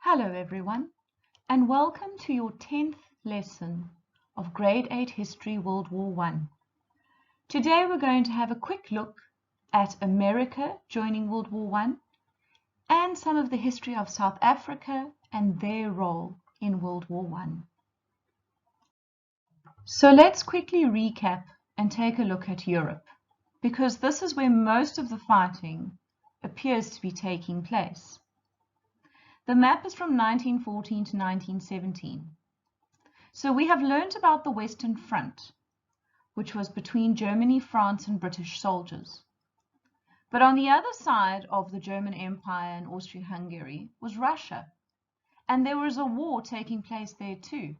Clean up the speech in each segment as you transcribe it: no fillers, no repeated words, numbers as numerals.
Hello everyone, and welcome to your 10th lesson of Grade 8 History World War I. Today we're going to have a quick look at America joining World War I and some of the history of South Africa and their role in World War I. So let's quickly recap and take a look at Europe, because this is where most of the fighting appears to be taking place. The map is from 1914 to 1917. So we have learnt about the Western Front, which was between Germany, France, and British soldiers. But on the other side of the German Empire and Austria-Hungary was Russia, and there was a war taking place there too.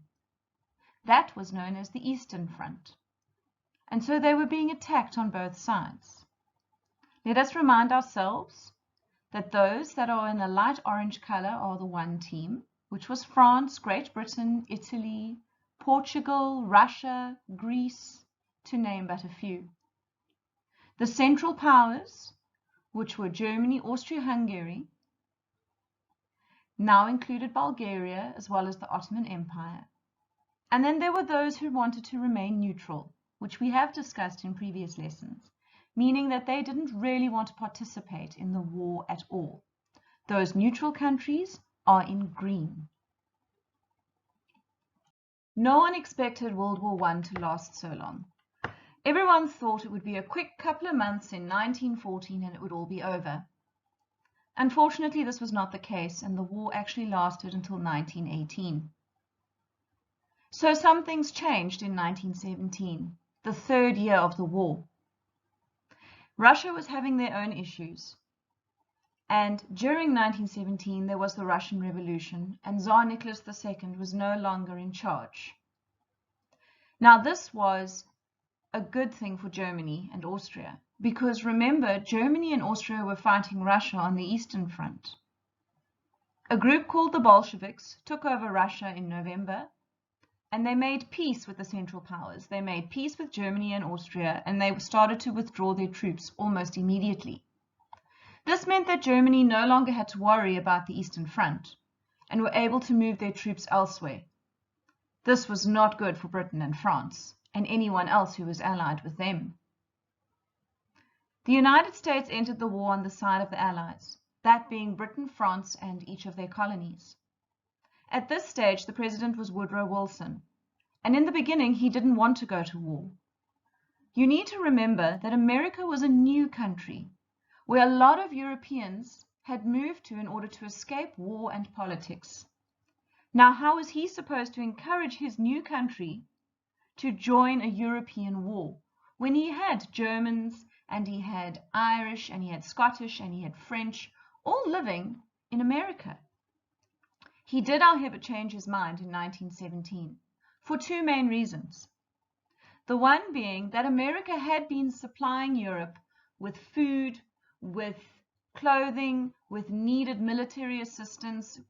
That was known as the Eastern Front. And so they were being attacked on both sides. Let us remind ourselves that those that are in a light orange color are the one team, which was France, Great Britain, Italy, Portugal, Russia, Greece, to name but a few. The Central Powers, which were Germany, Austria-Hungary, now included Bulgaria as well as the Ottoman Empire. And then there were those who wanted to remain neutral, which we have discussed in previous lessons, meaning that they didn't really want to participate in the war at all. Those neutral countries are in green. No one expected World War I to last so long. Everyone thought it would be a quick couple of months in 1914 and it would all be over. Unfortunately, this was not the case, and the war actually lasted until 1918. So some things changed in 1917, the third year of the war. Russia was having their own issues, and during 1917 there was the Russian Revolution, and Tsar Nicholas II was no longer in charge. Now this was a good thing for Germany and Austria, because remember, Germany and Austria were fighting Russia on the Eastern Front. A group called the Bolsheviks took over Russia in November, and they made peace with the Central Powers. They made peace with Germany and Austria, and they started to withdraw their troops almost immediately. This meant that Germany no longer had to worry about the Eastern Front, and were able to move their troops elsewhere. This was not good for Britain and France, and anyone else who was allied with them. The United States entered the war on the side of the Allies, that being Britain, France, and each of their colonies. At this stage, the president was Woodrow Wilson, and in the beginning he didn't want to go to war. You need to remember that America was a new country, where a lot of Europeans had moved to in order to escape war and politics. Now, how was he supposed to encourage his new country to join a European war when he had Germans, and he had Irish, and he had Scottish, and he had French, all living in America? He did, however, change his mind in 1917 for two main reasons. The one being that America had been supplying Europe with food, with clothing, with needed military assistance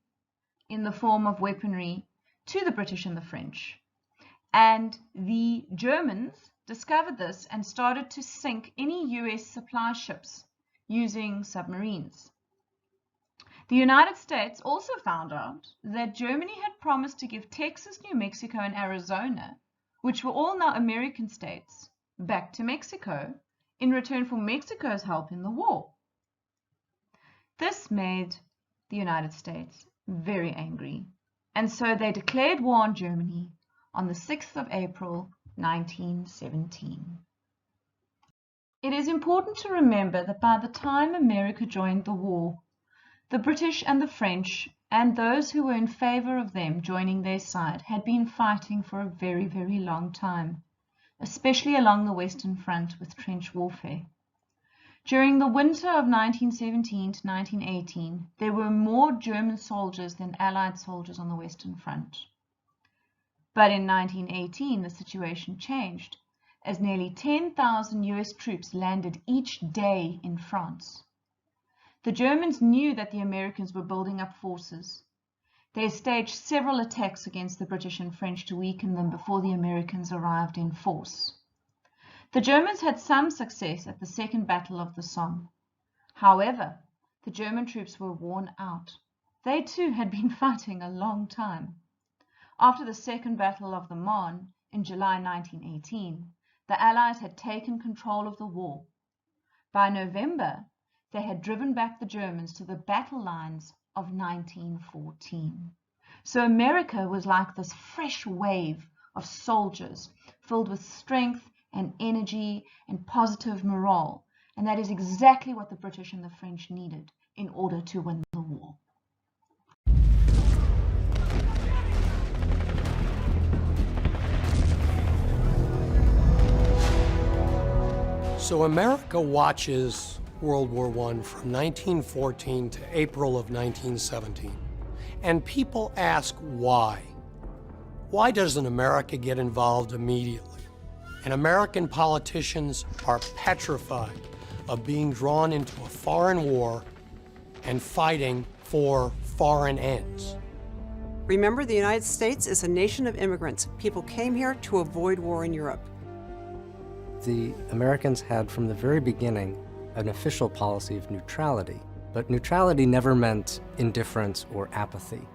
in the form of weaponry to the British and the French. And the Germans discovered this and started to sink any US supply ships using submarines. The United States also found out that Germany had promised to give Texas, New Mexico, and Arizona, which were all now American states, back to Mexico in return for Mexico's help in the war. This made the United States very angry, and so they declared war on Germany on the 6th of April, 1917. It is important to remember that by the time America joined the war, the British and the French, and those who were in favor of them joining their side, had been fighting for a very, very long time, especially along the Western Front with trench warfare. During the winter of 1917 to 1918, there were more German soldiers than Allied soldiers on the Western Front. But in 1918, the situation changed, as nearly 10,000 US troops landed each day in France. The Germans knew that the Americans were building up forces. They staged several attacks against the British and French to weaken them before the Americans arrived in force. The Germans had some success at the Second Battle of the Somme. However, the German troops were worn out. They too had been fighting a long time. After the Second Battle of the Marne in July 1918, the Allies had taken control of the war. By November, they had driven back the Germans to the battle lines of 1914. So America was like this fresh wave of soldiers filled with strength and energy and positive morale, and that is exactly what the British and the French needed in order to win the war. So America watches World War I from 1914 to April of 1917. And people ask why. Why doesn't America get involved immediately? And American politicians are petrified of being drawn into a foreign war and fighting for foreign ends. Remember, the United States is a nation of immigrants. People came here to avoid war in Europe. The Americans had, from the very beginning, an official policy of neutrality. But neutrality never meant indifference or apathy.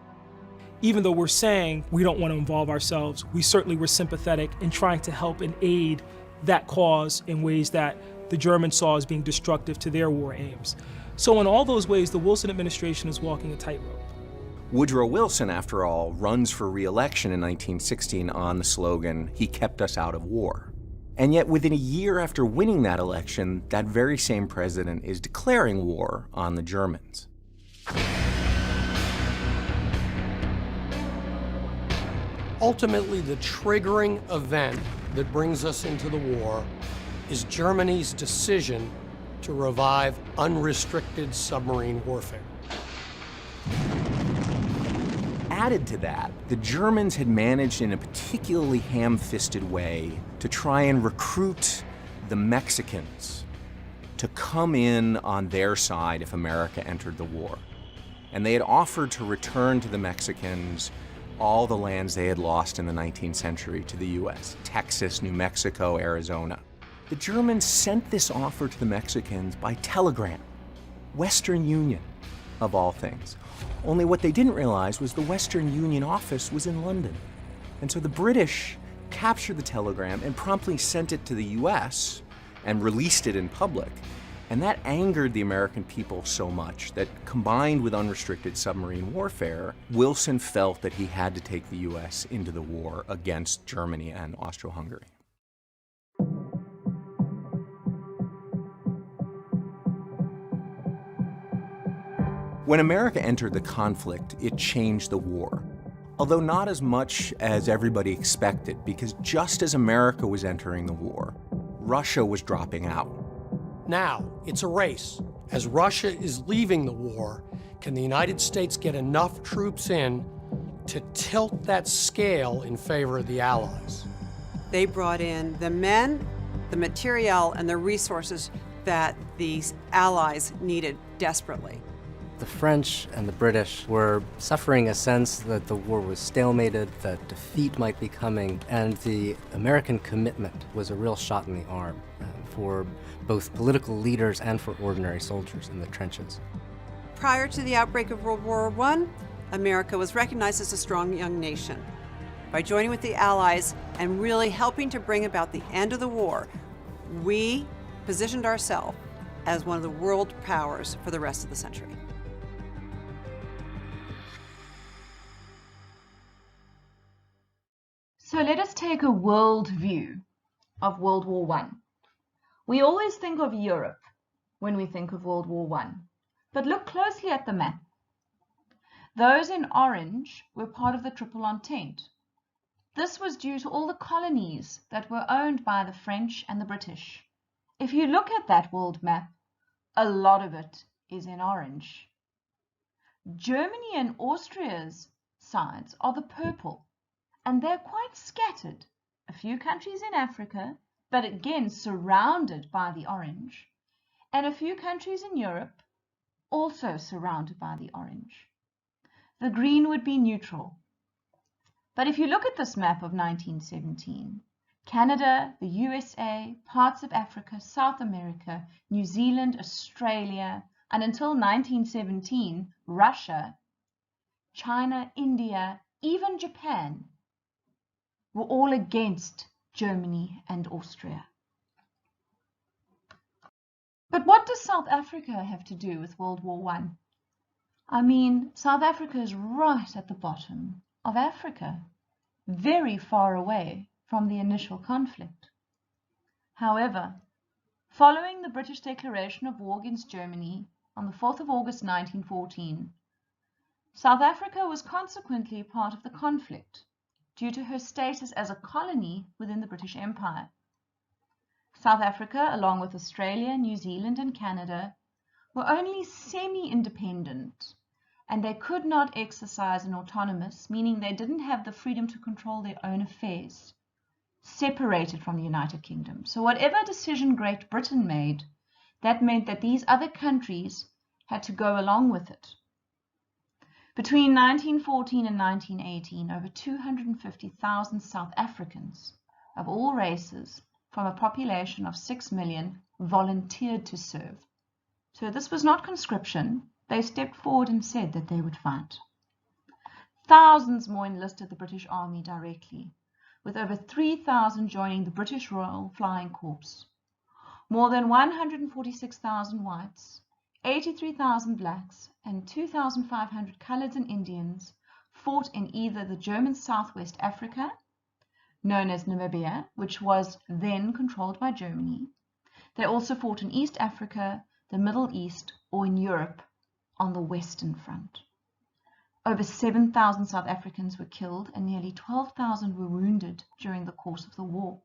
Even though we're saying we don't want to involve ourselves, we certainly were sympathetic in trying to help and aid that cause in ways that the Germans saw as being destructive to their war aims. So in all those ways, the Wilson administration is walking a tightrope. Woodrow Wilson, after all, runs for re-election in 1916 on the slogan, "He kept us out of war." And yet within a year after winning that election, that very same president is declaring war on the Germans. Ultimately, the triggering event that brings us into the war is Germany's decision to revive unrestricted submarine warfare. Added to that, the Germans had managed in a particularly ham-fisted way to try and recruit the Mexicans to come in on their side if America entered the war. And they had offered to return to the Mexicans all the lands they had lost in the 19th century to the US, Texas, New Mexico, Arizona. The Germans sent this offer to the Mexicans by telegram, Western Union, of all things. Only what they didn't realize was the Western Union office was in London. And so the British captured the telegram and promptly sent it to the US and released it in public. And that angered the American people so much that, combined with unrestricted submarine warfare, Wilson felt that he had to take the US into the war against Germany and Austro-Hungary. When America entered the conflict, it changed the war. Although not as much as everybody expected, because just as America was entering the war, Russia was dropping out. Now, it's a race. As Russia is leaving the war, can the United States get enough troops in to tilt that scale in favor of the Allies? They brought in the men, the materiel, and the resources that these allies needed desperately. The French and the British were suffering a sense that the war was stalemated, that defeat might be coming, and the American commitment was a real shot in the arm for both political leaders and for ordinary soldiers in the trenches. Prior to the outbreak of World War I, America was recognized as a strong young nation. By joining with the Allies and really helping to bring about the end of the war, we positioned ourselves as one of the world powers for the rest of the century. So let us take a world view of World War I. We always think of Europe when we think of World War I, but look closely at the map. Those in orange were part of the Triple Entente. This was due to all the colonies that were owned by the French and the British. If you look at that world map, a lot of it is in orange. Germany and Austria's sides are the purple, and they're quite scattered. A few countries in Africa, but again surrounded by the orange, and a few countries in Europe, also surrounded by the orange. The green would be neutral. But if you look at this map of 1917, Canada, the USA, parts of Africa, South America, New Zealand, Australia, and until 1917, Russia, China, India, even Japan were all against Germany and Austria. But what does South Africa have to do with World War I? I mean, South Africa is right at the bottom of Africa, very far away from the initial conflict. However, following the British declaration of war against Germany on the 4th of August 1914, South Africa was consequently part of the conflict due to her status as a colony within the British Empire. South Africa, along with Australia, New Zealand, and Canada, were only semi-independent, and they could not exercise an autonomous, meaning they didn't have the freedom to control their own affairs, separated from the United Kingdom. So whatever decision Great Britain made, that meant that these other countries had to go along with it. Between 1914 and 1918, over 250,000 South Africans of all races from a population of 6 million volunteered to serve. So this was not conscription. They stepped forward and said that they would fight. Thousands more enlisted the British Army directly, with over 3,000 joining the British Royal Flying Corps. More than 146,000 whites, 83,000 blacks, and 2,500 coloureds and Indians fought in either the German Southwest Africa, known as Namibia, which was then controlled by Germany. They also fought in East Africa, the Middle East, or in Europe on the Western Front. Over 7,000 South Africans were killed and nearly 12,000 were wounded during the course of the war.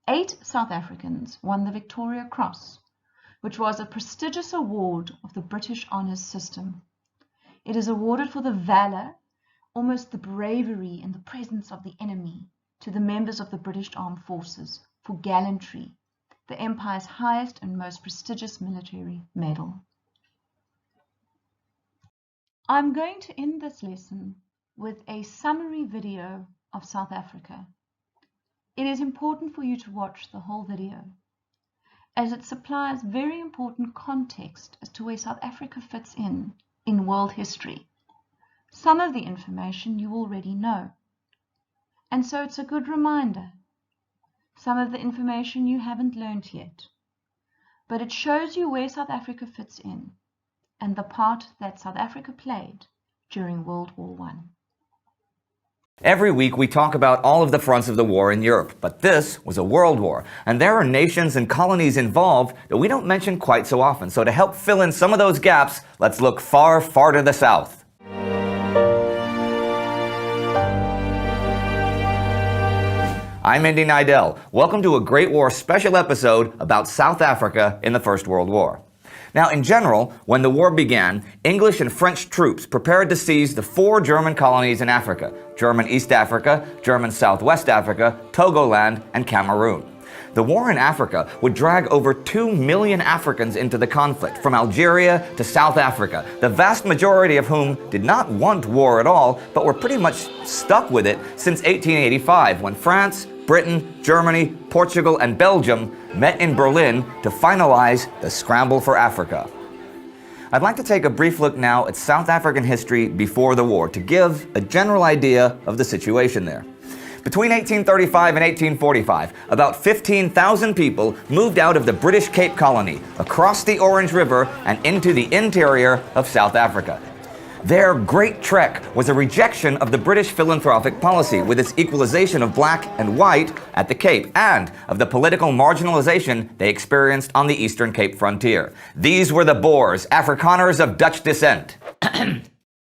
8 South Africans won the Victoria Cross, which was a prestigious award of the British honours system. It is awarded for the valour, almost the bravery in the presence of the enemy, to the members of the British Armed Forces for gallantry, the Empire's highest and most prestigious military medal. I'm going to end this lesson with a summary video of South Africa. It is important for you to watch the whole video, as it supplies very important context as to where South Africa fits in world history. Some of the information you already know, and so it's a good reminder. Some of the information you haven't learned yet, but it shows you where South Africa fits in and the part that South Africa played during World War I. Every week we talk about all of the fronts of the war in Europe, but this was a world war, and there are nations and colonies involved that we don't mention quite so often. So to help fill in some of those gaps, let's look far, far to the south. I'm Indy Nidell. Welcome to a Great War special episode about South Africa in the First World War. Now, in general, when the war began, English and French troops prepared to seize the 4 German colonies in Africa: German East Africa, German Southwest Africa, Togoland, and Cameroon. The war in Africa would drag over 2 million Africans into the conflict, from Algeria to South Africa, the vast majority of whom did not want war at all, but were pretty much stuck with it since 1885, when France, Britain, Germany, Portugal, and Belgium met in Berlin to finalize the scramble for Africa. I'd like to take a brief look now at South African history before the war to give a general idea of the situation there. Between 1835 and 1845, about 15,000 people moved out of the British Cape Colony, across the Orange River, and into the interior of South Africa. Their great trek was a rejection of the British philanthropic policy with its equalization of black and white at the Cape, and of the political marginalization they experienced on the Eastern Cape frontier. These were the Boers, Afrikaners of Dutch descent.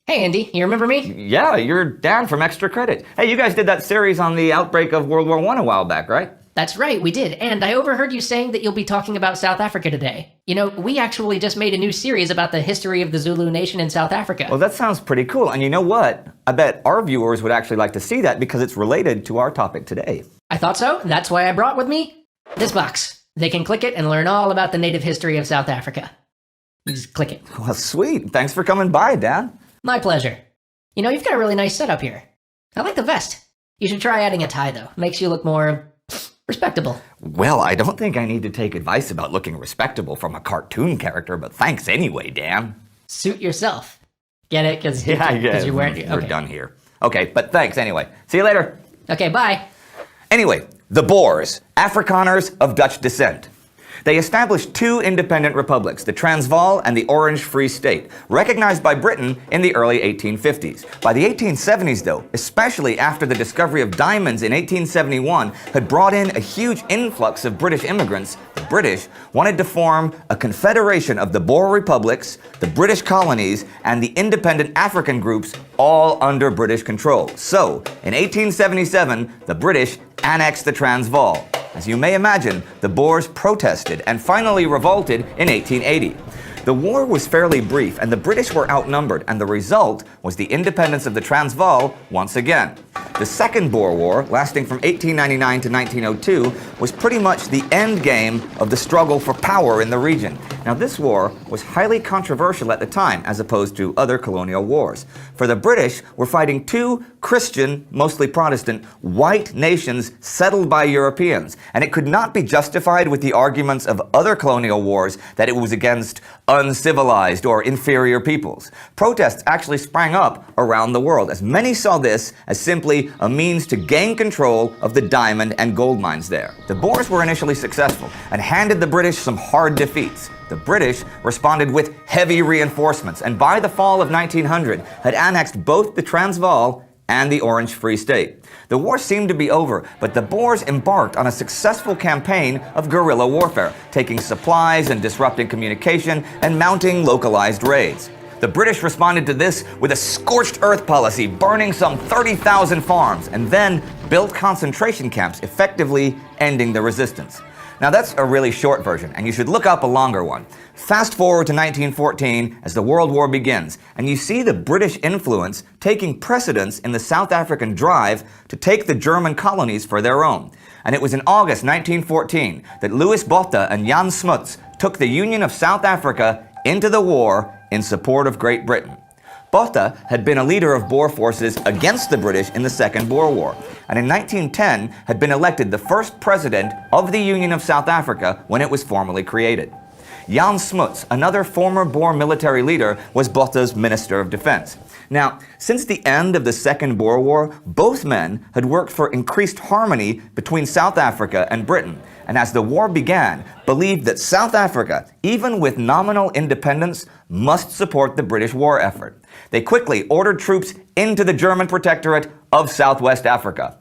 Hey Andy, you remember me? Yeah, you're Dan from Extra Credit. Hey, you guys did that series on the outbreak of World War I a while back, right? That's right, we did, and I overheard you saying that you'll be talking about South Africa today. You know, we actually just made a new series about the history of the Zulu nation in South Africa. Well, that sounds pretty cool, and you know what? I bet our viewers would actually like to see that because it's related to our topic today. I thought so. That's why I brought with me this box. They can click it and learn all about the native history of South Africa. Just click it. Well, sweet. Thanks for coming by, Dan. My pleasure. You know, you've got a really nice setup here. I like the vest. You should try adding a tie, though. Makes you look more respectable. Well, I don't think I need to take advice about looking respectable from a cartoon character, but thanks anyway, Dan. Suit yourself. Get it? Because Yeah, I guess. you're wearing. We're done here. Okay, but thanks anyway. See you later. Okay, bye. Anyway, the Boers, Afrikaners of Dutch descent. They established two independent republics, the Transvaal and the Orange Free State, recognized by Britain in the early 1850s. By the 1870s, though, especially after the discovery of diamonds in 1871 had brought in a huge influx of British immigrants, the British wanted to form a confederation of the Boer republics, the British colonies, and the independent African groups, all under British control. So, in 1877, the British annexed the Transvaal. As you may imagine, the Boers protested and finally revolted in 1880. The war was fairly brief and the British were outnumbered, and the result was the independence of the Transvaal once again. The Second Boer War, lasting from 1899 to 1902, was pretty much the end game of the struggle for power in the region. Now, this war was highly controversial at the time, as opposed to other colonial wars. For the British were fighting two Christian, mostly Protestant, white nations settled by Europeans, and it could not be justified with the arguments of other colonial wars that it was against uncivilized or inferior peoples. Protests actually sprang up around the world, as many saw this as simply a means to gain control of the diamond and gold mines there. The Boers were initially successful and handed the British some hard defeats. The British responded with heavy reinforcements, and by the fall of 1900 had annexed both the Transvaal and the Orange Free State. The war seemed to be over, but the Boers embarked on a successful campaign of guerrilla warfare, taking supplies and disrupting communication and mounting localized raids. The British responded to this with a scorched earth policy, burning some 30,000 farms, and then built concentration camps, effectively ending the resistance. Now that's a really short version, and you should look up a longer one. Fast forward to 1914 as the World War begins, and you see the British influence taking precedence in the South African drive to take the German colonies for their own. And it was in August 1914 that Louis Botha and Jan Smuts took the Union of South Africa into the war in support of Great Britain. Botha had been a leader of Boer forces against the British in the Second Boer War, and in 1910 had been elected the first president of the Union of South Africa when it was formally created. Jan Smuts, another former Boer military leader, was Botha's Minister of Defense. Now, since the end of the Second Boer War, both men had worked for increased harmony between South Africa and Britain, and as the war began, believed that South Africa, even with nominal independence, must support the British war effort. They quickly ordered troops into the German protectorate of Southwest Africa.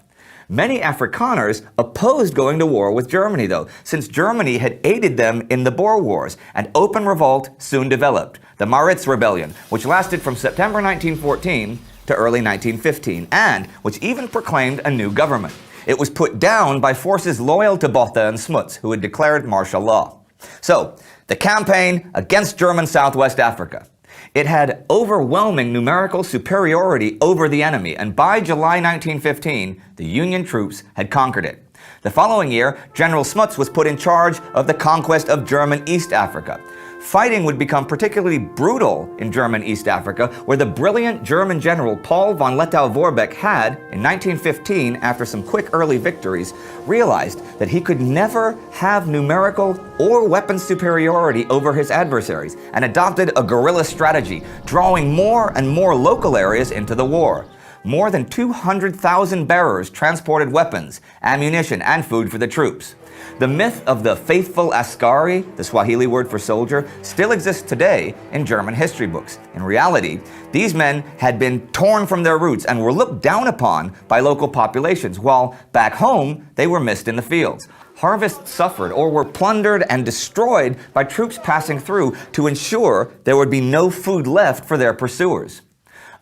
Many Afrikaners opposed going to war with Germany, though, since Germany had aided them in the Boer Wars, and open revolt soon developed. The Maritz Rebellion, which lasted from September 1914 to early 1915, and which even proclaimed a new government. It was put down by forces loyal to Botha and Smuts, who had declared martial law. So, the campaign against German Southwest Africa. It had overwhelming numerical superiority over the enemy, and by July 1915, the Union troops had conquered it. The following year, General Smuts was put in charge of the conquest of German East Africa. Fighting would become particularly brutal in German East Africa, where the brilliant German general Paul von Lettow-Vorbeck had, in 1915, after some quick early victories, realized that he could never have numerical or weapon superiority over his adversaries, and adopted a guerrilla strategy, drawing more and more local areas into the war. More than 200,000 bearers transported weapons, ammunition, and food for the troops. The myth of the faithful askari, the Swahili word for soldier, still exists today in German history books. In reality, these men had been torn from their roots and were looked down upon by local populations, while back home they were missed in the fields. Harvests suffered or were plundered and destroyed by troops passing through to ensure there would be no food left for their pursuers.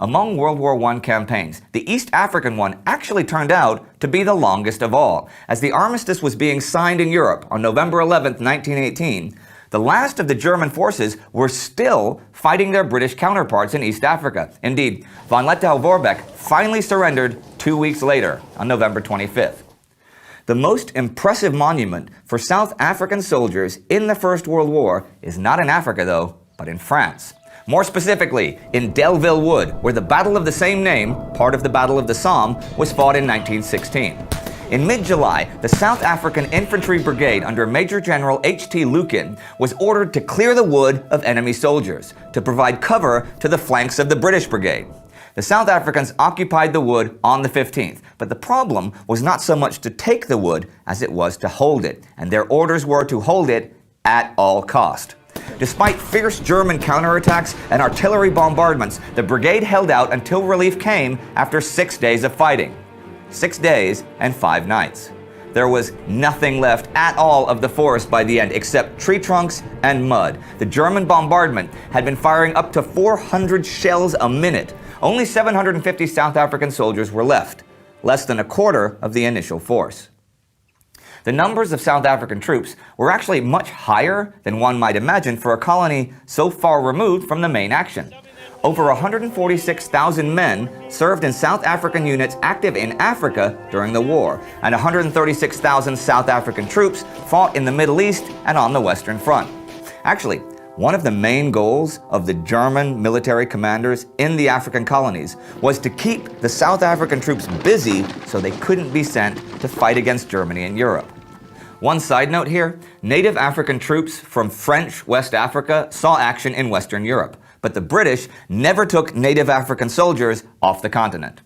Among World War I campaigns, the East African one actually turned out to be the longest of all. As the armistice was being signed in Europe on November 11, 1918, the last of the German forces were still fighting their British counterparts in East Africa. Indeed, von Lettow-Vorbeck finally surrendered 2 weeks later, on November 25th. The most impressive monument for South African soldiers in the First World War is not in Africa, though, but in France. More specifically, in Delville Wood, where the Battle of the same name, part of the Battle of the Somme, was fought in 1916. In mid-July, the South African Infantry Brigade under Major General H.T. Lukin was ordered to clear the wood of enemy soldiers to provide cover to the flanks of the British Brigade. The South Africans occupied the wood on the 15th, but the problem was not so much to take the wood as it was to hold it, and their orders were to hold it at all cost. Despite fierce German counterattacks and artillery bombardments, the brigade held out until relief came after 6 days of fighting. 6 days and 5 nights. There was nothing left at all of the forest by the end except tree trunks and mud. The German bombardment had been firing up to 400 shells a minute. Only 750 South African soldiers were left, less than a quarter of the initial force. The numbers of South African troops were actually much higher than one might imagine for a colony so far removed from the main action. Over 146,000 men served in South African units active in Africa during the war, and 136,000 South African troops fought in the Middle East and on the Western Front. Actually, one of the main goals of the German military commanders in the African colonies was to keep the South African troops busy so they couldn't be sent to fight against Germany in Europe. One side note here, native African troops from French West Africa saw action in Western Europe, but the British never took native African soldiers off the continent.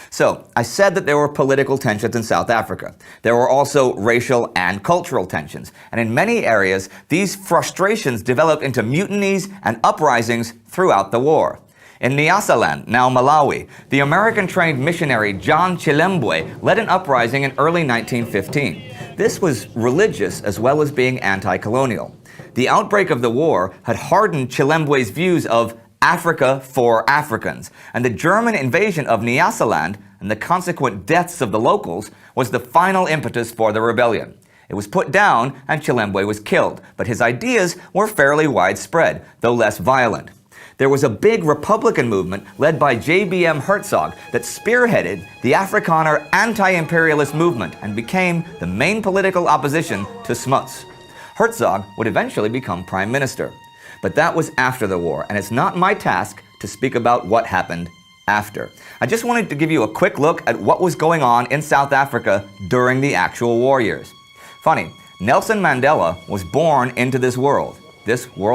So, I said that there were political tensions in South Africa. There were also racial and cultural tensions, and in many areas, these frustrations developed into mutinies and uprisings throughout the war. In Nyasaland, now Malawi, the American-trained missionary John Chilembwe led an uprising in early 1915. This was religious as well as being anti-colonial. The outbreak of the war had hardened Chilembwe's views of Africa for Africans, and the German invasion of Nyasaland and the consequent deaths of the locals was the final impetus for the rebellion. It was put down and Chilembwe was killed, but his ideas were fairly widespread, though less violent. There was a big Republican movement led by J.B.M. Hertzog that spearheaded the Afrikaner anti-imperialist movement and became the main political opposition to Smuts. Hertzog would eventually become prime minister. But that was after the war, and it's not my task to speak about what happened after. I just wanted to give you a quick look at what was going on in South Africa during the actual war years. Funny, Nelson Mandela was born into this world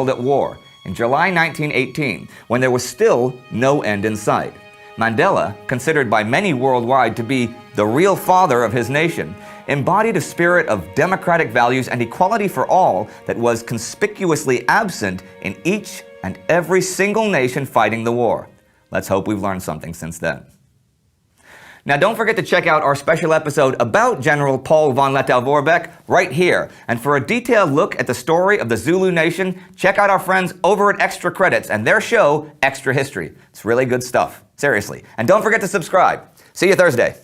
at war, in July 1918, when there was still no end in sight. Mandela, considered by many worldwide to be the real father of his nation, embodied a spirit of democratic values and equality for all that was conspicuously absent in each and every single nation fighting the war. Let's hope we've learned something since then. Now don't forget to check out our special episode about General Paul von Lettow-Vorbeck right here. And for a detailed look at the story of the Zulu Nation, check out our friends over at Extra Credits and their show, Extra History. It's really good stuff. Seriously. And don't forget to subscribe. See you Thursday.